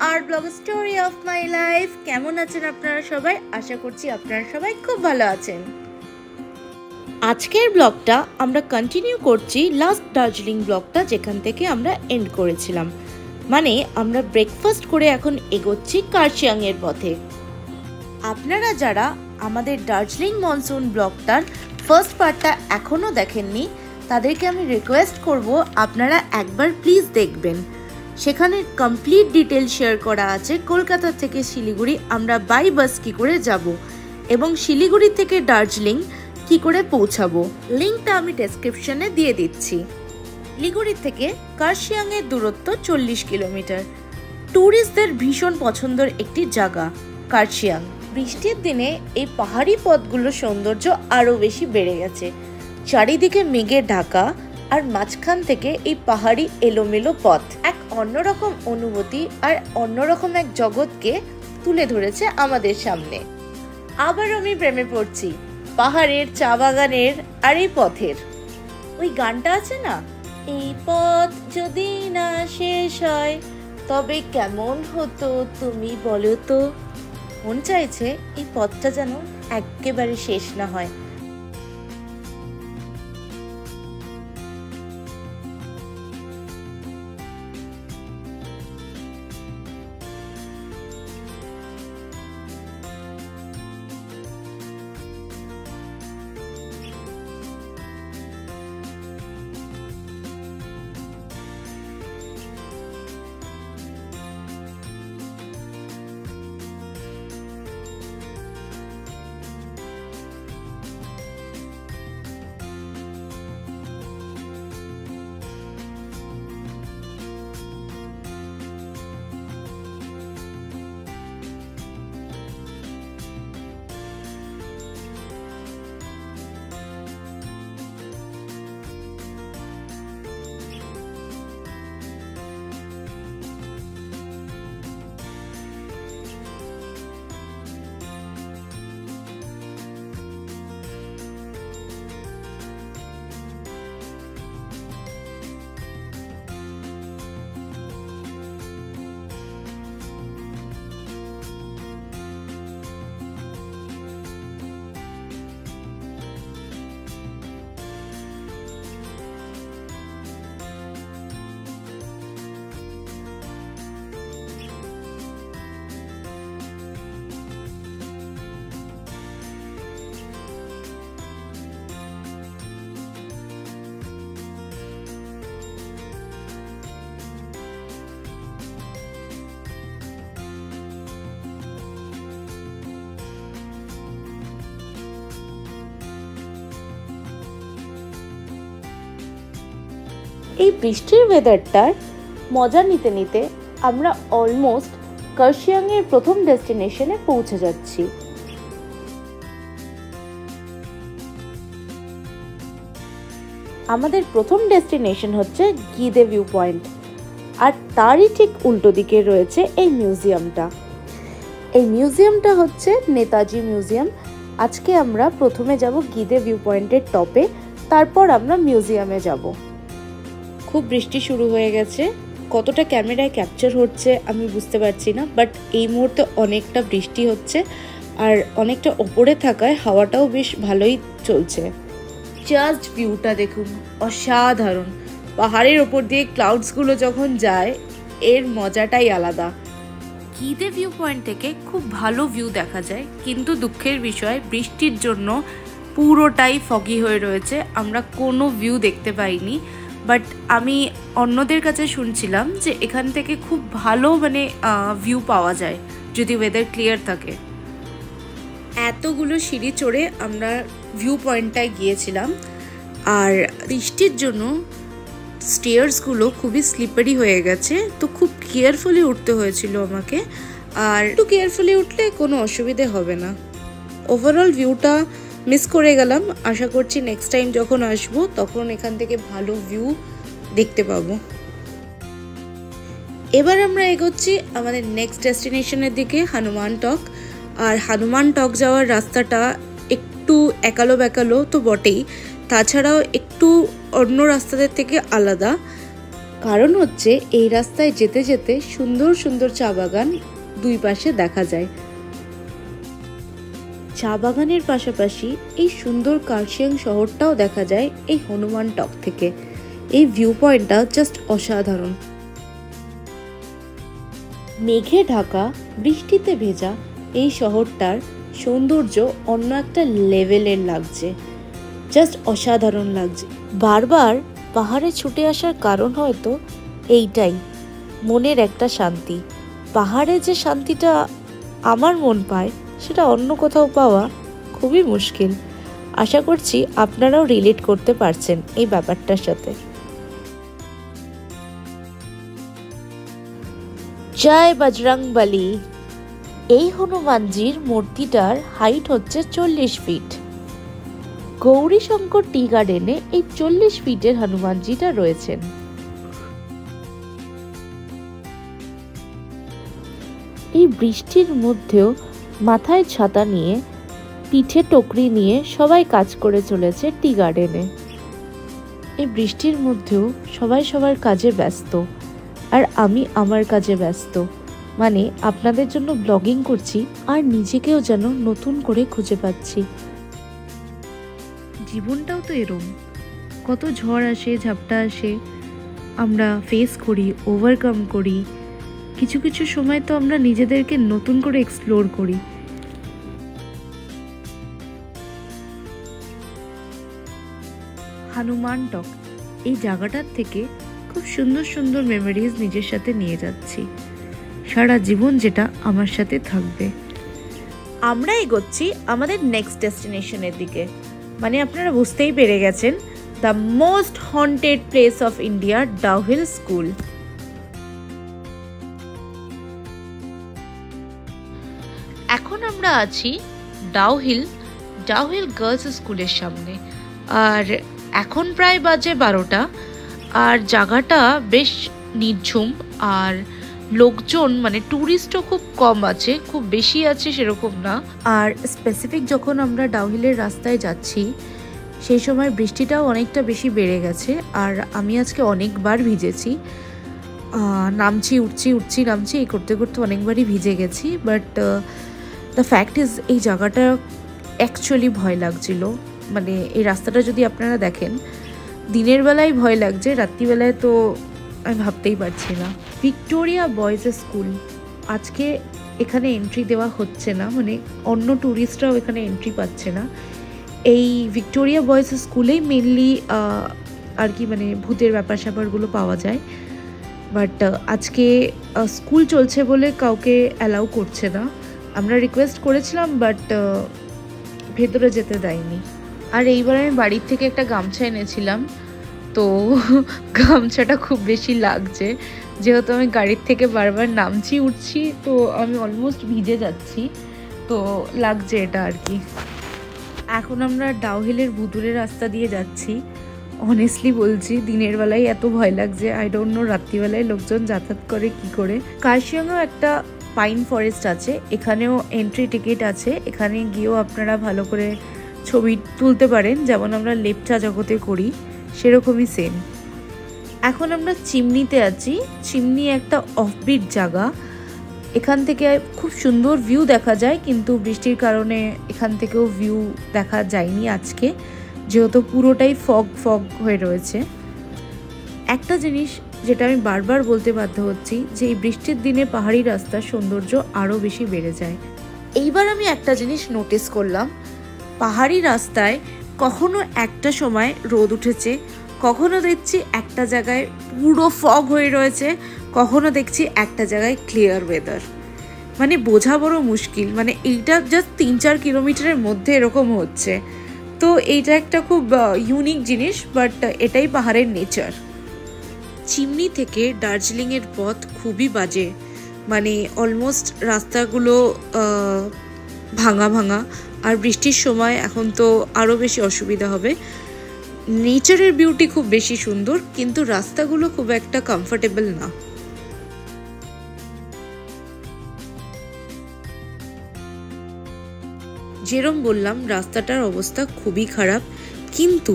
R blog story of my life. কেমন আছেন আপনারা সবাই? আশা করছি আপনারা সবাই খুব ভালো আছেন। আজকের ব্লগটা আমরা কন্টিনিউ করছি লাস্ট দার্জিলিং ব্লগটা, যেখান থেকে আমরা এন্ড করেছিলাম। মানে আমরা ব্রেকফাস্ট করে এখন এগোচ্ছি কার্শিয়াং এর পথে। আপনারা যারা আমাদের দার্জিলিং মনসুন ব্লগটার ফার্স্ট পার্টটা এখনো দেখেননি, তাদেরকে আমি রিকোয়েস্ট করব আপনারা একবার প্লিজ দেখবেন। সেখানে কমপ্লিট ডিটেল শেয়ার করা আছে কলকাতা থেকে শিলিগুড়ি আমরা বাই বাস কী করে যাব এবং শিলিগুড়ি থেকে দার্জিলিং কী করে পৌঁছাবো। লিঙ্কটা আমি ডেসক্রিপশনে দিয়ে দিচ্ছি। শিলিগুড়ি থেকে কার্শিয়াংয়ের দূরত্ব 40 কিলোমিটার। ট্যুরিস্টদের ভীষণ পছন্দের একটি জায়গা কার্শিয়াং। বৃষ্টির দিনে এই পাহাড়ি পথগুলোর সৌন্দর্য আরও বেশি বেড়ে গেছে। চারিদিকে মেঘে ঢাকা আর মাঝখান থেকে এই পাহাড়ি এলোমেলো পথ এক অন্যরকম অনুভূতি আর অন্যরকম এক জগৎকে তুলে ধরেছে আমাদের সামনে। আবার আমি প্রেমে পড়ছি পাহাড়ের, চা বাগানের আর এই পথের। ওই গানটা আছে না, এই পথ যদি না শেষ হয় তবে কেমন হতো তুমি বলো তো। মন চাইছে এই পথটা যেন একেবারে শেষ না হয়। এই বৃষ্টির ওয়েদারটার মজা নিতে নিতে আমরা অলমোস্ট কার্শিয়াংয়ের প্রথম ডেস্টিনেশনে পৌঁছে যাচ্ছি। আমাদের প্রথম ডেস্টিনেশন হচ্ছে গিদে ভিউ পয়েন্ট, আর তারই ঠিক উল্টো দিকে রয়েছে এই মিউজিয়ামটা। এই মিউজিয়ামটা হচ্ছে নেতাজি মিউজিয়াম। আজকে আমরা প্রথমে যাব গিদে ভিউ পয়েন্টের টপে, তারপর আমরা মিউজিয়ামে যাব। খুব বৃষ্টি শুরু হয়ে গেছে, কতটা ক্যামেরায় ক্যাপচার হচ্ছে আমি বুঝতে পারছি না, বাট এই মুহূর্তে অনেকটা বৃষ্টি হচ্ছে আর অনেকটা ওপরে থাকায় হাওয়াটাও বেশ ভালোই চলছে। জাস্ট ভিউটা দেখুন, অসাধারণ। পাহাড়ের ওপর দিয়ে ক্লাউডসগুলো যখন যায় এর মজাটাই আলাদা। গিদে ভিউ পয়েন্ট থেকে খুব ভালো ভিউ দেখা যায়, কিন্তু দুঃখের বিষয় বৃষ্টির জন্য পুরোটাই ফগি হয়ে রয়েছে, আমরা কোনো ভিউ দেখতে পাইনি। বাট আমি অন্যদের কাছে শুনছিলাম যে এখান থেকে খুব ভালো ভিউ পাওয়া যায় যদি ওয়েদার ক্লিয়ার থাকে। এতগুলো সিঁড়ি চড়ে আমরা ভিউ পয়েন্টটায় গিয়েছিলাম, আর বৃষ্টির জন্য স্টেয়ার্সগুলো খুবই স্লিপারি হয়ে গেছে, তো খুব কেয়ারফুলি উঠতে হয়েছিল আমাকে। আর একটু কেয়ারফুলি উঠলে কোনো অসুবিধে হবে না। ওভারঅল ভিউটা মিস করে গেলাম। আশা করছি নেক্সট টাইম যখন আসবো তখন এখান থেকে ভালো ভিউ দেখতে পাবো। এবার আমরা এগোচ্ছি আমাদের নেক্সট ডেস্টিনেশনের দিকে, হনুমান টক। আর হনুমান টক যাওয়ার রাস্তাটা একটু একালো বেকালো তো বটেই, তাছাড়াও একটু অন্য রাস্তাদের থেকে আলাদা। কারণ হচ্ছে এই রাস্তায় যেতে যেতে সুন্দর সুন্দর চা বাগান দুই পাশে দেখা যায়। চা বাগানের পাশাপাশি এই সুন্দর কার্শিয়াং শহরটাও দেখা যায় এই হনুমান টক থেকে। এই ভিউ পয়েন্টটা জাস্ট অসাধারণ। মেঘে ঢাকা, বৃষ্টিতে ভেজা এই শহরটার সৌন্দর্য অন্য একটা লেভেলের লাগছে, জাস্ট অসাধারণ লাগছে। বারবার পাহাড়ে ছুটে আসার কারণ হয়তো এইটাই, মনের একটা শান্তি। পাহাড়ে যে শান্তিটা আমার মন পায় সেটা অন্য কোথাও পাওয়া খুবই মুশকিল। আশা করছি আপনারাও রিলেট করতে পারছেন এই ব্যাপারটার সাথে। জয় বজরংবলী। এই হনুমানজির মূর্তিটার হাইট হচ্ছে 40 ফিট। গৌরীশঙ্কর টি গার্ডেনে এই 40 ফিটের হনুমানজিটা রয়েছেন। এই বৃষ্টির মধ্যেও মাথায় ছাতা নিয়ে, পিঠে টকরি নিয়ে সবাই কাজ করে চলেছে টি গার্ডেনে। এই বৃষ্টির মধ্যেও সবাই সবার কাজে ব্যস্ত, আর আমি আমার কাজে ব্যস্ত। মানে আপনাদের জন্য ব্লগিং করছি আর নিজেকেও যেন নতুন করে খুঁজে পাচ্ছি। জীবনটাও তো এরম, কত ঝড় আসে, ঝাপটা আসে, আমরা ফেস করি, ওভারকাম করি। কিছু কিছু সময় তো আমরা নিজেদেরকে নতুন করে এক্সপ্লোর করি। হনুমান টক এই জায়গাটার থেকে খুব সুন্দর সুন্দর মেমোরিজ নিজের সাথে নিয়ে যাচ্ছি, সারা জীবন যেটা আমার সাথে থাকবে। আমরা এগোচ্ছি আমাদের নেক্সট ডেস্টিনেশনের দিকে। মানে আপনারা বুঝতেই পেরে গেছেন, the most haunted place of India, Dow hill school. এখন আমরা আছি ডাউ হিল গার্লস স্কুলের সামনে। আর এখন প্রায় বাজে 12টা। আর জায়গাটা বেশ নির্ঝুম, আর লোকজন মানে ট্যুরিস্টও খুব কম আছে, খুব বেশি আছে সেরকম না। আর স্পেসিফিক যখন আমরা ডাউ হিলের রাস্তায় যাচ্ছি সেই সময় বৃষ্টিটাও অনেকটা বেশি বেড়ে গেছে। আর আমি আজকে অনেকবার ভিজেছি, নামছি উঠছি নামছি এই করতে করতে অনেকবারই ভিজে গেছি। বাট দ্য ফ্যাক্ট ইজ এই জায়গাটা অ্যাকচুয়ালি ভয় লাগছিল। মানে এই রাস্তাটা যদি আপনারা দেখেন, দিনের বেলায় ভয় লাগছে, রাত্রিবেলায় তো আমি ভাবতেই পারছি না। ভিক্টোরিয়া বয়েজ স্কুল, আজকে এখানে এন্ট্রি দেওয়া হচ্ছে না, মানে অন্য ট্যুরিস্টরাও এখানে এন্ট্রি পাচ্ছে না। এই ভিক্টোরিয়া বয়েজ স্কুলেই মেনলি আর কি মানে ভূতের ব্যাপার স্যাপারগুলো পাওয়া যায়। বাট আজকে স্কুল চলছে বলে কাউকে অ্যালাউ করছে না। আমরা রিকোয়েস্ট করেছিলাম বাট ভেতরে যেতে দেয়নি। আর এইবার আমি বাড়ির থেকে একটা গামছা এনেছিলাম, তো গামছাটা খুব বেশি লাগছে, যেহেতু আমি গাড়ির থেকে বারবার নামছি উঠছি, তো আমি অলমোস্ট ভিজে যাচ্ছি, তো লাগছে এটা আর কি। এখন আমরা ডাউ হিলের ভুতুরে রাস্তা দিয়ে যাচ্ছি। অনেস্টলি বলছি, দিনের বেলায় এত ভয় লাগছে, আই ডোন্ট নো রাত্রিবেলায় লোকজন যাতায়াত করে কি করে। কার্শিয়াংয়েও একটা পাইন ফরেস্ট আছে, এখানেও এন্ট্রি টিকিট আছে। এখানে গিয়েও আপনারা ভালো করে ছবি তুলতে পারেন, যেমন আমরা লেপচা জগতে করি সেরকমই সেম। এখন আমরা চিমনিতে আছি। চিমনি একটা অফবিট জায়গা, এখান থেকে খুব সুন্দর ভিউ দেখা যায়, কিন্তু বৃষ্টির কারণে এখান থেকেও ভিউ দেখা যায়নি আজকে, যেহেতু পুরোটাই ফগ হয়ে রয়েছে। একটা জিনিস যেটা আমি বারবার বলতে বাধ্য হচ্ছি, যে এই বৃষ্টির দিনে পাহাড়ি রাস্তার সৌন্দর্য আরও বেশি বেড়ে যায়। এইবার আমি একটা জিনিস নোটিস করলাম, পাহাড়ি রাস্তায় কখনো একটা সময় রোদ উঠেছে, কখনো দেখছি একটা জায়গায় পুরো ফগ হয়ে রয়েছে, কখনো দেখছি একটা জায়গায় ক্লিয়ার ওয়েদার। মানে বোঝা বড় মুশকিল, মানে এইটা জাস্ট 3-4 কিলোমিটারের মধ্যে এরকম হচ্ছে। তো এইটা একটা খুব ইউনিক জিনিস, বাট এটাই পাহাড়ের নেচার। চিমনি থেকে দার্জিলিংয়ের পথ খুবই বাজে, মানে অলমোস্ট রাস্তাগুলো ভাঙা, আর বৃষ্টির সময় এখন তো আরও বেশি অসুবিধা হবে। নেচারের বিউটি খুব বেশি সুন্দর, কিন্তু রাস্তাগুলো খুব একটা কমফোর্টেবল না। যেরম বললাম, রাস্তাটার অবস্থা খুবই খারাপ, কিন্তু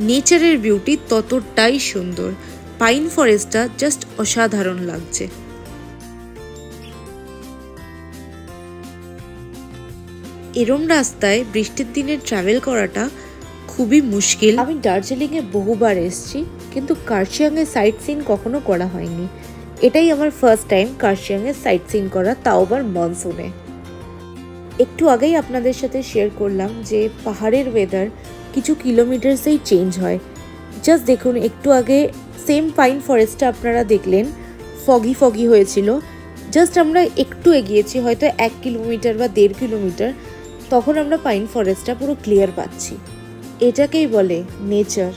নেচারের বিউটি ততটাই সুন্দর। পাইন ফরেস্টটা জাস্ট অসাধারণ লাগছে। এরম রাস্তায় বৃষ্টির দিনে ট্রাভেল করাটা খুবই মুশকিল। আমি দার্জিলিংয়ে বহুবার এসেছি, কিন্তু কার্শিয়াংয়ে সাইট সিন কখনো করা হয়নি। এটাই আমার ফার্স্ট টাইম কার্শিয়াংয়ে সাইট সিন করা, তাও আবার মনসুনে। একটু আগেই আপনাদের সাথে শেয়ার করলাম যে পাহাড়ের ওয়েদার কিছু কিলোমিটার্সেই চেঞ্জ হয়। জাস্ট দেখুন, একটু আগে সেম পাইন ফরেস্টটা আপনারা দেখলেন ফগি ফগি হয়েছিল। জাস্ট আমরা একটু এগিয়েছি, হয়তো 1 কিলোমিটার বা 1.5 কিলোমিটার, তখন আমরা পাইন ফরেস্টটা পুরো ক্লিয়ার পাচ্ছি। এটাকেই বলে নেচার।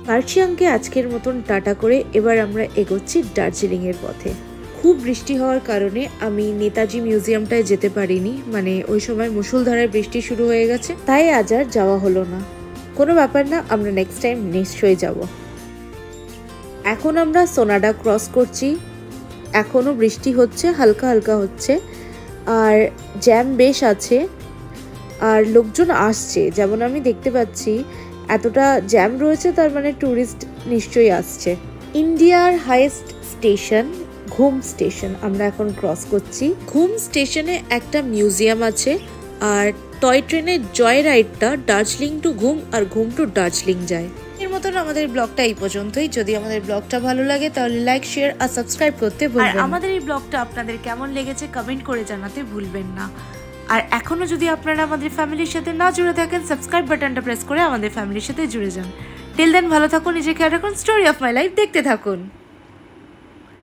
কার্শিয়াংকে আজকের মতন টাটা করে এবার আমরা এগোচ্ছি দার্জিলিংয়ের পথে। খুব বৃষ্টি হওয়ার কারণে আমি নেতাজি মিউজিয়ামটায় যেতে পারিনি, মানে ওই সময় মুষলধারায় বৃষ্টি শুরু হয়ে গেছে, তাই আজ আর যাওয়া হলো না। কোনো ব্যাপার না, আমরা নেক্সট টাইম নিশ্চয়ই যাব। এখন আমরা সোনাডা ক্রস করছি। এখনও বৃষ্টি হচ্ছে, হালকা হালকা হচ্ছে, আর জ্যাম বেশ আছে, আর লোকজন আসছে। যেমন আমি দেখতে পাচ্ছি এতটা জ্যাম রয়েছে, তার মানে ট্যুরিস্ট নিশ্চয়ই আসছে। ইন্ডিয়ার হাইয়েস্ট স্টেশন ঘুম স্টেশন আমরা এখন ক্রস করছি। ঘুম স্টেশনে একটা মিউজিয়াম আছে, আর টয় ট্রেনের জয় রাইডটা দার্জিলিং টু ঘুম আর ঘুম টু দার্জিলিং যায়। এর মতন আমাদের ব্লগটা এই পর্যন্তই। যদি আমাদের ব্লগটা ভালো লাগে তাহলে লাইক, শেয়ার আর সাবস্ক্রাইব করতে ভুলবেন না। আর আমাদের এই ব্লগটা আপনাদের কেমন লেগেছে কমেন্ট করে জানাতে ভুলবেন না। আর এখনো যদি আপনারা আমাদের ফ্যামিলির সাথে না জুড়ে থাকেন, সাবস্ক্রাইব বাটনটা প্রেস করে আমাদের ফ্যামিলির সাথে জুড়ে যান। টিল দেন ভালো থাকুন, নিজের খেয়াল রাখুন। স্টোরি অফ মাই লাইফ দেখতে থাকুন।